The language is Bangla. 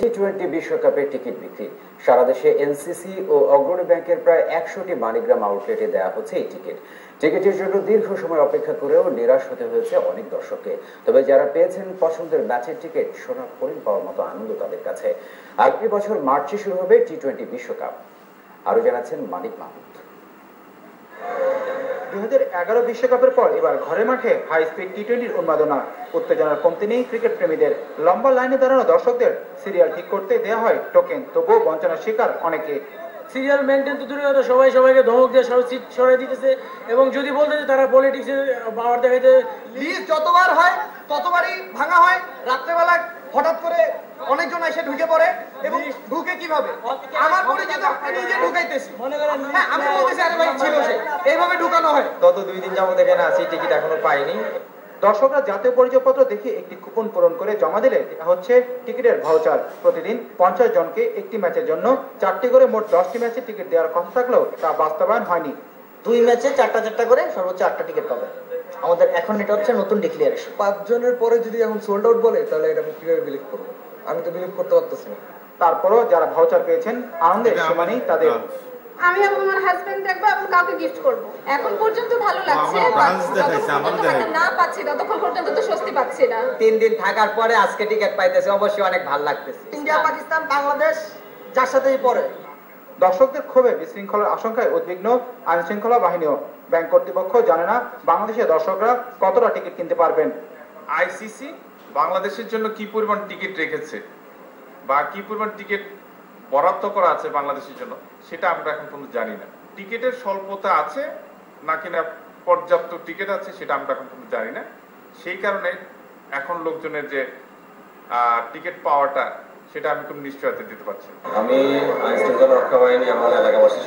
টি-20 বিশ্বকাপের টিকিট বিক্রি। সারা দেশে এনসিসি ও অগ্রণী ব্যাংকের প্রায় 100টি মানিগ্রাম আউটলেটে দেওয়া হচ্ছে এই টিকিট। টিকিটের জন্য দীর্ঘ সময় অপেক্ষা করেও নিরাশ হতে হয়েছে অনেক দর্শককে। তবে যারা পেয়েছেন পছন্দের ম্যাচের টিকিট, সোনার হরিণ পাওয়ার মতো আনন্দ তাদের কাছে। আগামী বছর মার্চে শুরু হবে টি-20 বিশ্বকাপ। আরো জানাচ্ছেন মানিক মাহমুদ। 2011 বিশ্বকাপের পর এবার ঘরের মাঠে হাই স্পিড টি-20 উন্মাদনা। উত্তেজনার কমতি নেই ক্রিকেট প্রেমীদের। লম্বা লাইনে দাঁড়ানো দর্শকদের সিরিয়াল ঠিক করতে দেওয়া হয় টোকেন, তবুও বঞ্চনার শিকার অনেকে। সিরিয়াল মেনটেন তো দূরের কথা, সবাইকে ধমক দিয়ে সিট সরাই দিতেছে এবং যদি বলতে যে তারা পলিটিক্সে পাওয়ার দেখাইতে লিস্ট যতবার হয় ততবারই ভাঙা হয়। রাত্রেবেলা হঠাৎ করে অনেকজন এসে ঢুকে পড়ে এবং ঢুকে কিভাবে আমার পরিচিত নিজে ঢুকাইতেছি, মনে করেন আমি বলতেছি আরে ভাই ছিল সে, এইভাবে ঢুকানো হয়। গত 2 দিন যাবত এখানে আছি, টিকিট এখনো পাইনি। দর্শকরা জাতীয় পরিচয়পত্র দেখে একটি কুপন পূরণ করে জমা দিলে হচ্ছে টিকিটের ভাউচার। প্রতিদিন 50 জনকে একটি ম্যাচের জন্য 4টি করে মোট 10টি ম্যাচের টিকিট দেওয়ার কথা থাকলেও তা বাস্তবায়ন হয়নি। 2 ম্যাচে 4টা করে সর্বোচ্চ 8টা টিকিট পাবে। আমাদের এখন এটা হচ্ছে নতুন ডিক্লিয়ারেশন। 5 জনের পরে যদি এখন সোল্ড আউট বলে, তাহলে এটা আমি কিভাবে বিলিভ করবো? আমি তো বিলিভ করতে পারতেছি না। তারপরও যারা ভাউচার পেয়েছেন আনন্দের সীমা নেই তাদের। আমি আমার হাজবেন্ড দেখবো এবং কাউকে গিফট করব। এখন পর্যন্ত ভালো লাগছে, না পাচ্ছি ততক্ষণ পর্যন্ত তো স্বস্তি পাচ্ছি না। 3 দিন থাকার পরে আজকে টিকিট পাইতেছে, অবশ্যই অনেক ভালো লাগতেছে। ইন্ডিয়া পাকিস্তান বাংলাদেশ যার সাথেই পড়ে। দর্শকদের ক্ষোভে বিশৃঙ্খলার আশঙ্কায় উদ্বিগ্ন আইন শৃঙ্খলা বাহিনীও। ব্যাংক কর্তৃপক্ষ জানে না বাংলাদেশের দর্শকরা কতটা টিকিট কিনতে পারবেন। আইসিসি বাংলাদেশের জন্য কি পরিমাণ টিকিট রেখেছে বা কি পরিমাণ টিকিট বরাদ্দ করা আছে বাংলাদেশের জন্য, সেটা আমরা এখন পর্যন্ত জানি না। টিকিটের স্বল্পতা আছে নাকি না পর্যাপ্ত টিকিট আছে, সেটা আমরা এখন পর্যন্ত জানি না। সেই কারণে এখন লোকজনের যে টিকিট পাওয়াটা, সেটা আমি কোনো নিশ্চয়তা দিতে পারছি না। আমি আইন শৃঙ্খলা রক্ষা বাহিনী আমার এলাকাবাসী